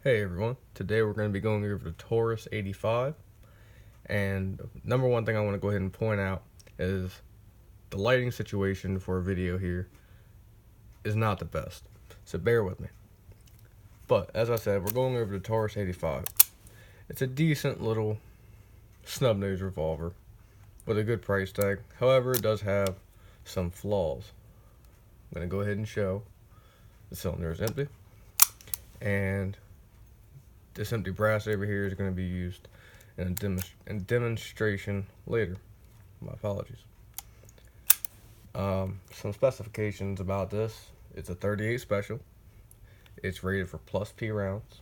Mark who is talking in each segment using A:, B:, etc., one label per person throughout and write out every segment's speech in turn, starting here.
A: Hey everyone, today we're going to be going over the Taurus 85, and number one thing I want to go ahead and point out is the lighting situation for a video here is not the best, so bear with me. But as I said, we're going over the Taurus 85. It's a decent little snub nose revolver with a good price tag. However, it does have some flaws. I'm going to go ahead and show the cylinder is empty, and this empty brass over here is going to be used in a demonstration later. My apologies. Some specifications about this. It's a 38 special. It's rated for plus P rounds.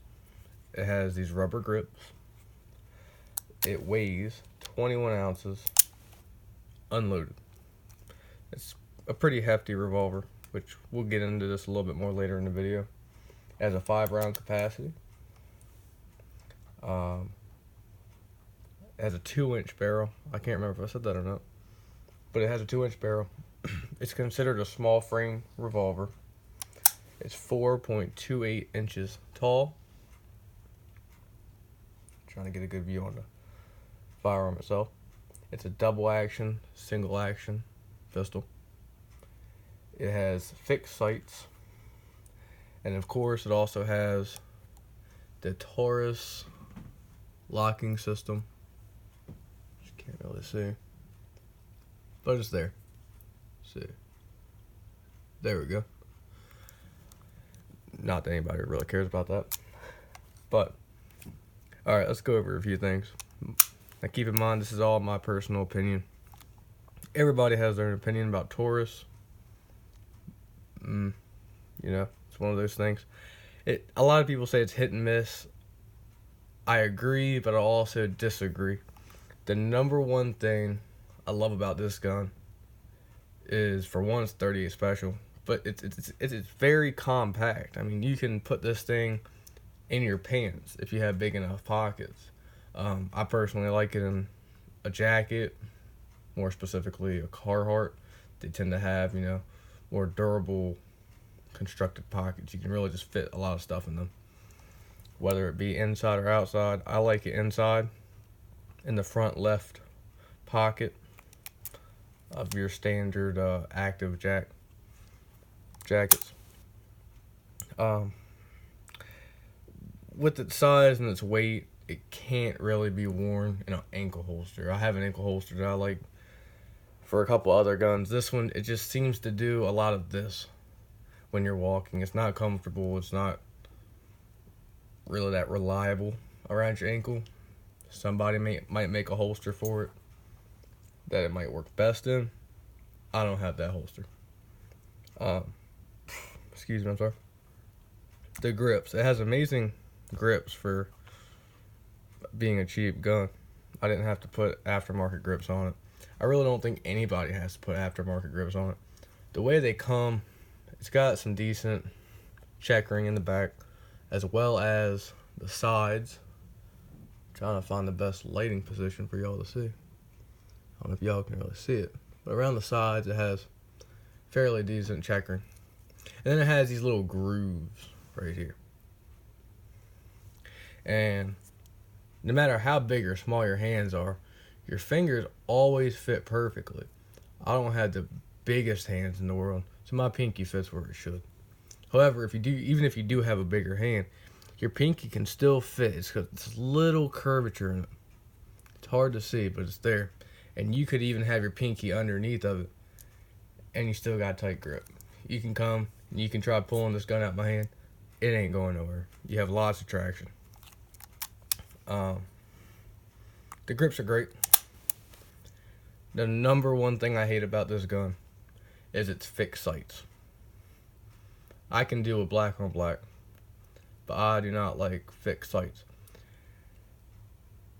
A: It has these rubber grips. It weighs 21 ounces unloaded. It's a pretty hefty revolver, which we'll get into this a little bit more later in the video. It has a 5-round capacity. It has a 2-inch barrel. I can't remember if I said that or not, but it has a 2-inch barrel. It's considered a small frame revolver. It's 4.28 inches tall. Trying to get a good view on the firearm itself. It's a double action, single action pistol. It has fixed sights, and of course it also has the Taurus locking system. You can't really see, but it's there. See, there we go. Not that anybody really cares about that, but all right, let's go over a few things. Now keep in mind, this is all my personal opinion. Everybody has their opinion about Taurus. You know, it's one of those things. A lot of people say it's hit and miss. I agree, but I also disagree. The number one thing I love about this gun is, for one, it's 38 special, but it's very compact. I mean, you can put this thing in your pants if you have big enough pockets. I personally like it in a jacket, more specifically a Carhartt. They tend to have, you know, more durable constructed pockets. You can really just fit a lot of stuff in them, whether it be inside or outside. I like it inside, in the front left pocket of your standard active jackets. With its size and its weight, it can't really be worn in an ankle holster. I have an ankle holster that I like for a couple other guns. This one, it just seems to do a lot of this when you're walking. It's not comfortable. It's not really that reliable around your ankle. Somebody might make a holster for it that it might work best in. I don't have that holster. Excuse me, I'm sorry. The grips. It has amazing grips for being a cheap gun. I didn't have to put aftermarket grips on it. I really don't think anybody has to put aftermarket grips on it. The way they come, it's got some decent checkering in the back, as well as the sides. I'm trying to find the best lighting position for y'all to see. I don't know if y'all can really see it, but around the sides it has fairly decent checkering. And then it has these little grooves right here. And no matter how big or small your hands are, your fingers always fit perfectly. I don't have the biggest hands in the world, so my pinky fits where it should. However, even if you do have a bigger hand, your pinky can still fit. It's got this little curvature in it. It's hard to see, but it's there. And you could even have your pinky underneath of it, and you still got a tight grip. You can come, and you can try pulling this gun out my hand. It ain't going nowhere. You have lots of traction. The grips are great. The number one thing I hate about this gun is its fixed sights. I can deal with black on black, but I do not like fixed sights.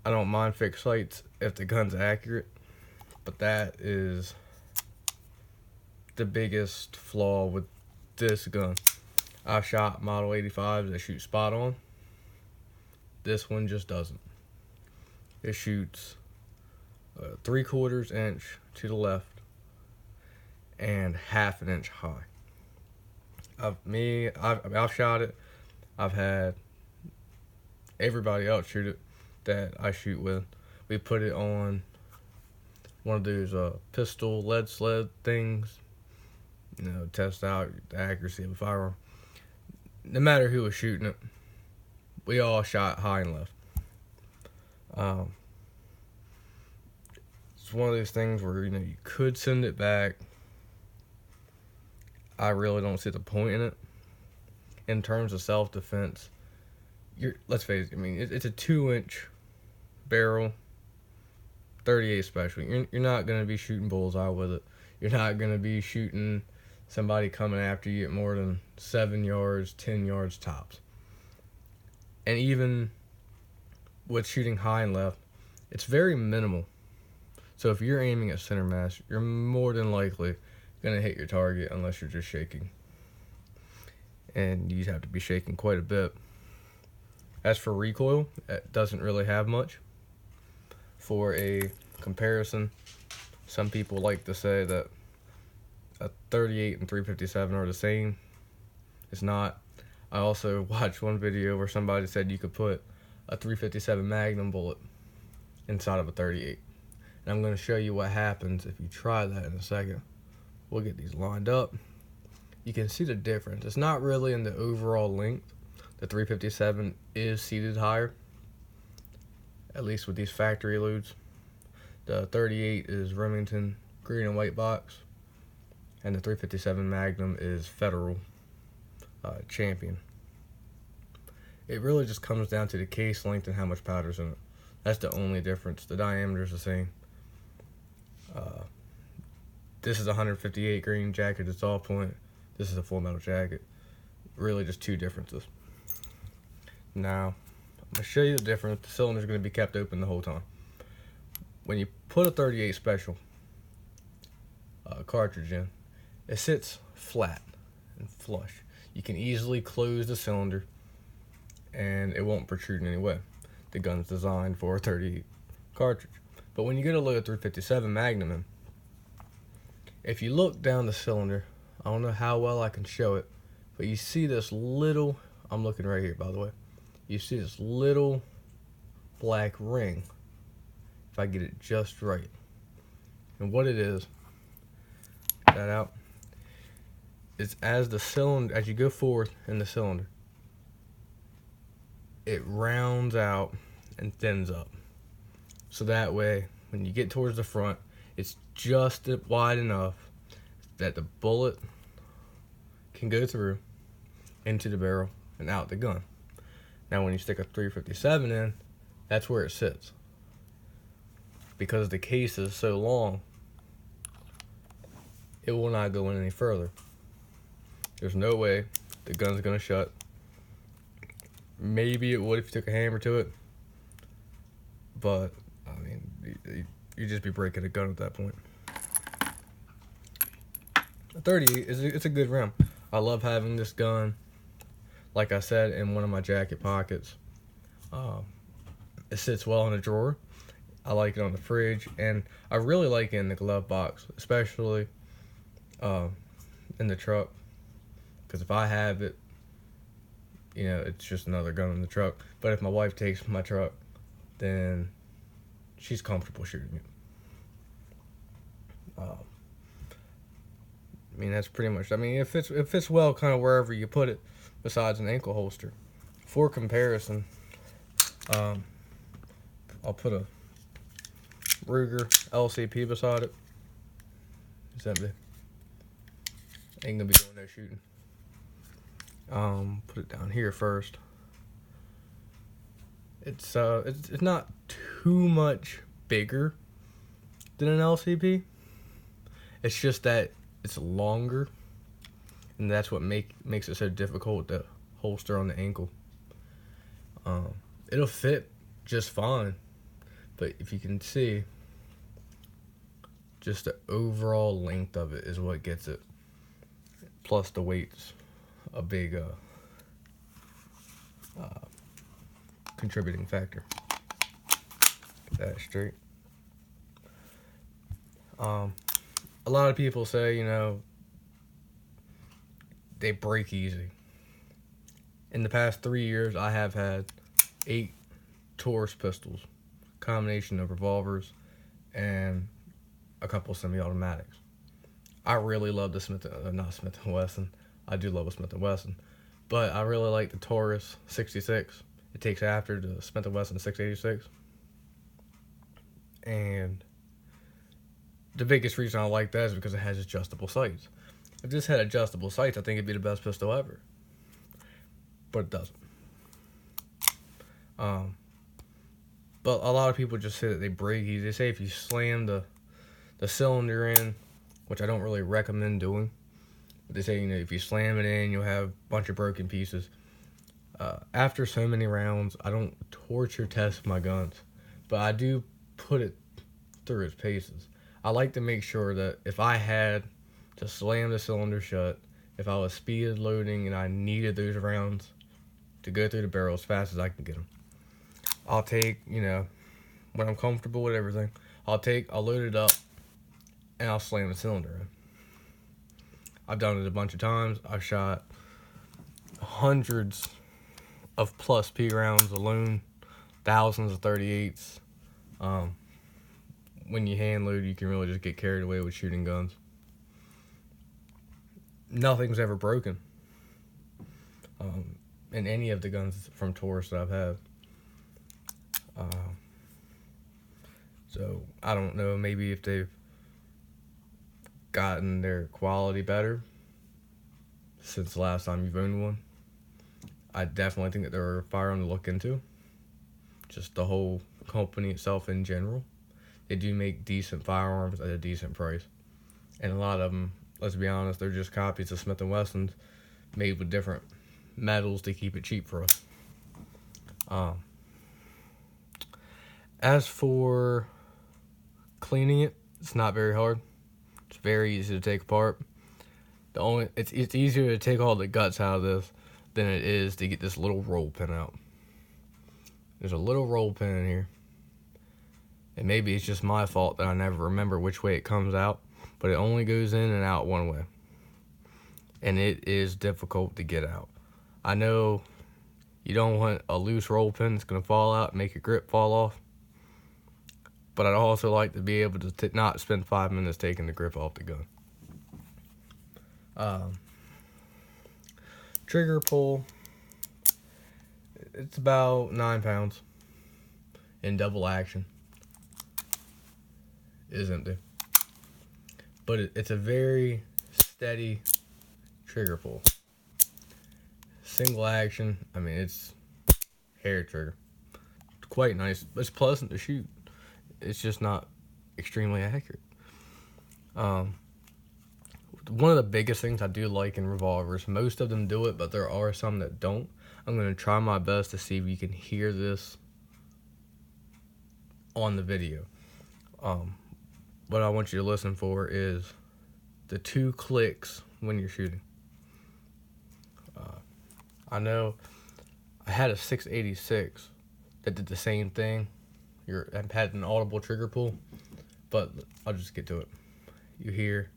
A: I don't mind fixed sights if the gun's accurate, but that is the biggest flaw with this gun. I shot Model 85s that shoot spot on. This one just doesn't. It shoots 3/4 inch to the left and 1/2 inch high. I've shot it. I've had everybody else shoot it that I shoot with. We put it on one of those pistol lead sled things, test out the accuracy of a firearm. No matter who was shooting it, we all shot high and left. It's one of those things where you could send it back. I really don't see the point in it. In terms of self-defense, let's face it. I mean, it's a 2-inch barrel, 38 special. You're not gonna be shooting bullseye with it. You're not gonna be shooting somebody coming after you at more than 7 yards, 10 yards tops. And even with shooting high and left, it's very minimal. So if you're aiming at center mass, you're more than likely gonna hit your target unless you're just shaking. And you'd have to be shaking quite a bit. As for recoil, it doesn't really have much. For a comparison, some people like to say that a 38 and 357 are the same. It's not. I also watched one video where somebody said you could put a 357 Magnum bullet inside of a 38. And I'm going to show you what happens if you try that in a second. We'll get these lined up. You can see the difference. It's not really in the overall length. The 357 is seated higher, at least with these factory loads. The 38 is Remington green and white box, and the 357 Magnum is Federal Champion. It really just comes down to the case length and how much powder's in it. That's the only difference. The diameter is the same. This is a 158 grain jacket. It's all point. This is a full metal jacket. Really just two differences. Now, I'm going to show you the difference. The cylinder's going to be kept open the whole time. When you put a 38 special cartridge in, it sits flat and flush. You can easily close the cylinder and it won't protrude in any way. The gun's designed for a 38 cartridge. But when you get a load of 357 Magnum in, if you look down the cylinder, I don't know how well I can show it, but you see this little, I'm looking right here by the way, you see this little black ring, if I get it just right. And what it is, that out, is as the cylinder, as you go forward in the cylinder, it rounds out and thins up. So that way, when you get towards the front, it's just wide enough that the bullet can go through into the barrel and out the gun. Now when you stick a 357 in, that's where it sits. Because the case is so long, it will not go in any further. There's no way the gun's gonna shut. Maybe it would if you took a hammer to it, but I mean, you'd just be breaking a gun at that point. A 30 it's a good round. I love having this gun, like I said, in one of my jacket pockets. It sits well in a drawer. I like it on the fridge, and I really like it in the glove box, especially in the truck. Because if I have it, it's just another gun in the truck. But if my wife takes my truck, then she's comfortable shooting it. I mean, that's pretty much, it fits well kind of wherever you put it, besides an ankle holster. For comparison, I'll put a Ruger LCP beside it. It's empty. Ain't gonna be doing no shooting. Put it down here first. It's not too much bigger than an LCP. It's just that it's longer, and that's what makes it so difficult to holster on the ankle. It'll fit just fine, but if you can see, just the overall length of it is what gets it. Plus the weight's a big contributing factor. Get that straight. A lot of people say, they break easy. In the past 3 years, I have had 8 Taurus pistols, combination of revolvers and a couple semi-automatics. I really love the not Smith & Wesson. I do love a Smith & Wesson, but I really like the Taurus 66. It takes after the Smith & Wesson 686. And the biggest reason I like that is because it has adjustable sights. If this had adjustable sights, I think it'd be the best pistol ever. But it doesn't. But a lot of people just say that they break easy. They say if you slam the cylinder in, which I don't really recommend doing, but they say, if you slam it in, you'll have a bunch of broken pieces. After so many rounds, I don't torture test my guns, but I do put it through its paces. I like to make sure that if I had to slam the cylinder shut, if I was speed loading and I needed those rounds to go through the barrel as fast as I can get them, I'll take, when I'm comfortable with everything, I'll load it up and I'll slam the cylinder in. I've done it a bunch of times. I've shot hundreds of plus P rounds alone, thousands of 38s. When you hand load, you can really just get carried away with shooting guns. Nothing's ever broken in any of the guns from Taurus that I've had. So I don't know, maybe if they've gotten their quality better since the last time you've owned one. I definitely think that they're a firearm to look into. Just the whole company itself in general. They do make decent firearms at a decent price. And a lot of them, let's be honest, they're just copies of Smith & Wessons made with different metals to keep it cheap for us. As for cleaning it, it's not very hard. It's very easy to take apart. It's easier to take all the guts out of this than it is to get this little roll pin out. There's a little roll pin in here. And maybe it's just my fault that I never remember which way it comes out, but it only goes in and out one way. And it is difficult to get out. I know you don't want a loose roll pin that's going to fall out and make your grip fall off. But I'd also like to be able to not spend 5 minutes taking the grip off the gun. Trigger pull, it's about 9 pounds in double action. It is empty. But it's a very steady trigger pull. Single action, it's hair trigger. It's quite nice. It's pleasant to shoot. It's just not extremely accurate. One of the biggest things I do like in revolvers, most of them do it, but there are some that don't. I'm going to try my best to see if you can hear this on the video. What I want you to listen for is the 2 clicks when you're shooting. I know I had a 686 that did the same thing. I've had an audible trigger pull, but I'll just get to it. You hear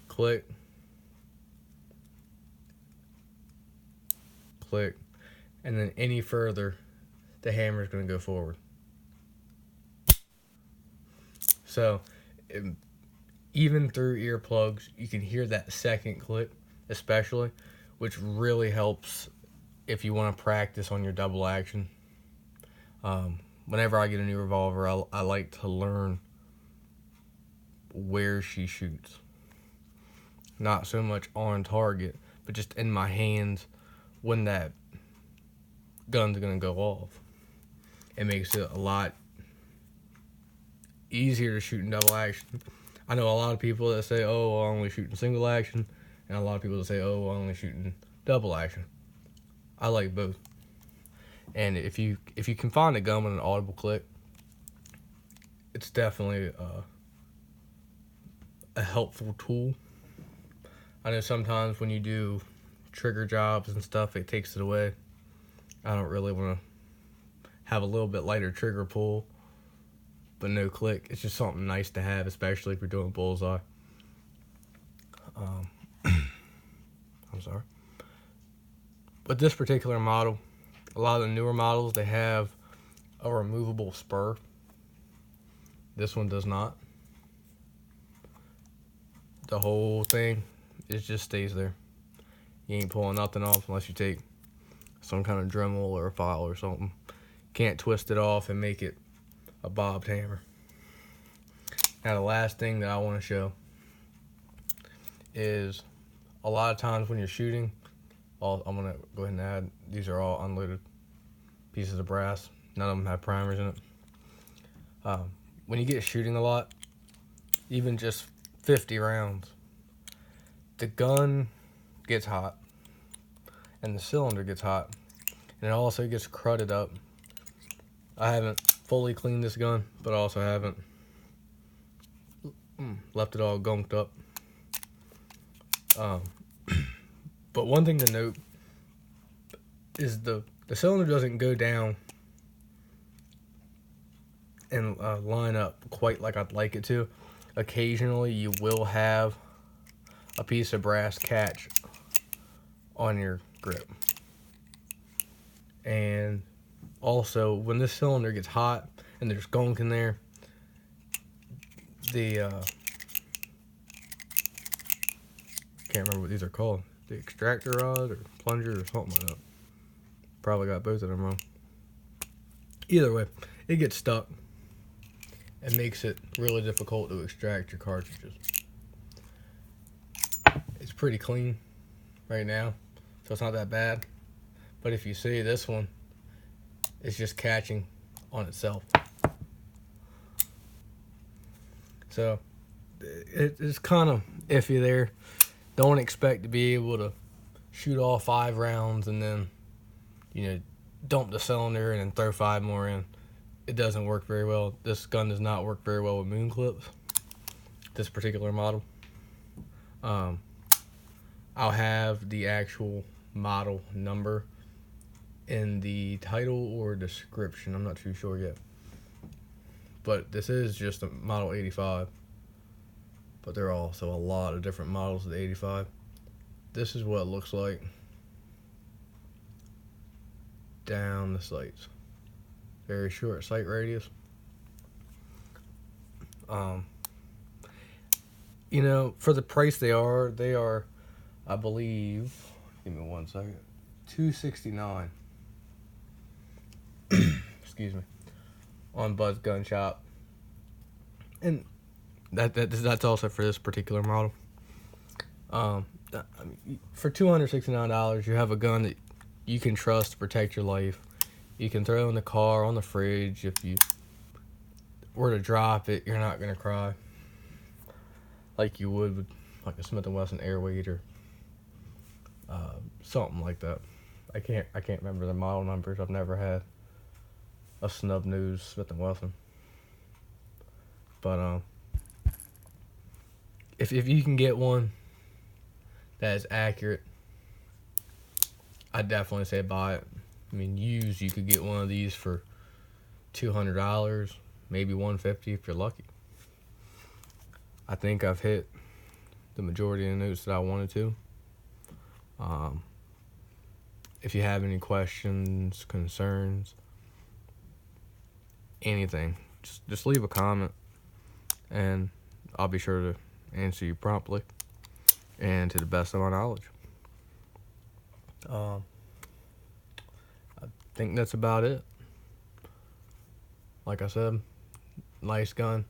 A: click, click, and then any further, the hammer is going to go forward. So, even through earplugs, you can hear that second click, especially, which really helps if you want to practice on your double action. Whenever I get a new revolver, I like to learn where she shoots. Not so much on target, but just in my hands when that gun's going to go off. It makes it a lot easier to shoot in double action. I know a lot of people that say, oh, I only shoot in single action, and a lot of people that say, oh, I only shoot in double action. I like both. And if you can find a gun with an audible click, it's definitely a helpful tool. I know sometimes when you do trigger jobs and stuff, it takes it away. I don't really want to have a little bit lighter trigger pull, but no click. It's just something nice to have, especially if you're doing bullseye. I'm sorry. But this particular model, A lot of the newer models, they have a removable spur. This one does not. The whole thing, it just stays there. You ain't pulling nothing off unless you take some kind of Dremel or a file or something. Can't twist it off and make it a bobbed hammer. Now the last thing that I want to show is a lot of times when you're shooting, I'm going to go ahead and add, these are all unloaded pieces of brass. None of them have primers in it. When you get shooting a lot, even just 50 rounds, the gun gets hot and the cylinder gets hot, and it also gets crudded up. I haven't fully cleaned this gun, but I also haven't left it all gunked up. But one thing to note is the cylinder doesn't go down and line up quite like I'd like it to. Occasionally you will have a piece of brass catch on your grip. And also, when this cylinder gets hot and there's gunk in there, can't remember what these are called. The extractor rod or plunger or something like that. Probably got both of them wrong. Either way, it gets stuck and makes it really difficult to extract your cartridges. It's pretty clean right now, so it's not that bad. But if you see this one, it's just catching on itself. So it's kind of iffy there. Don't expect to be able to shoot all 5 rounds and then, dump the cylinder and then throw 5 more in. It doesn't work very well. This gun does not work very well with moon clips, this particular model. I'll have the actual model number in the title or description. I'm not too sure yet. But this is just a model 85. But there are also a lot of different models of the 85. This is what it looks like down the sights. Very short sight radius. For the price they are, I believe, give me 1 second, $269. Excuse me, on Buzz Gun Shop, and that's also for this particular model. For $269, you have a gun that you can trust to protect your life. You can throw in the car, on the fridge. If you were to drop it, you're not gonna cry like you would with like a Smith & Wesson Airweight or something like that. I can't remember the model numbers. I've never had a snub nose Smith & Wesson. But if you can get one that is accurate, I'd definitely say buy it. I mean, used, you could get one of these for $200, maybe $150 if you're lucky. I think I've hit the majority of the notes that I wanted to. If you have any questions, concerns, anything, just leave a comment, and I'll be sure to answer you promptly and to the best of my knowledge. I think that's about it. Like I said, nice gun.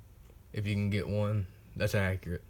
A: If you can get one that's accurate.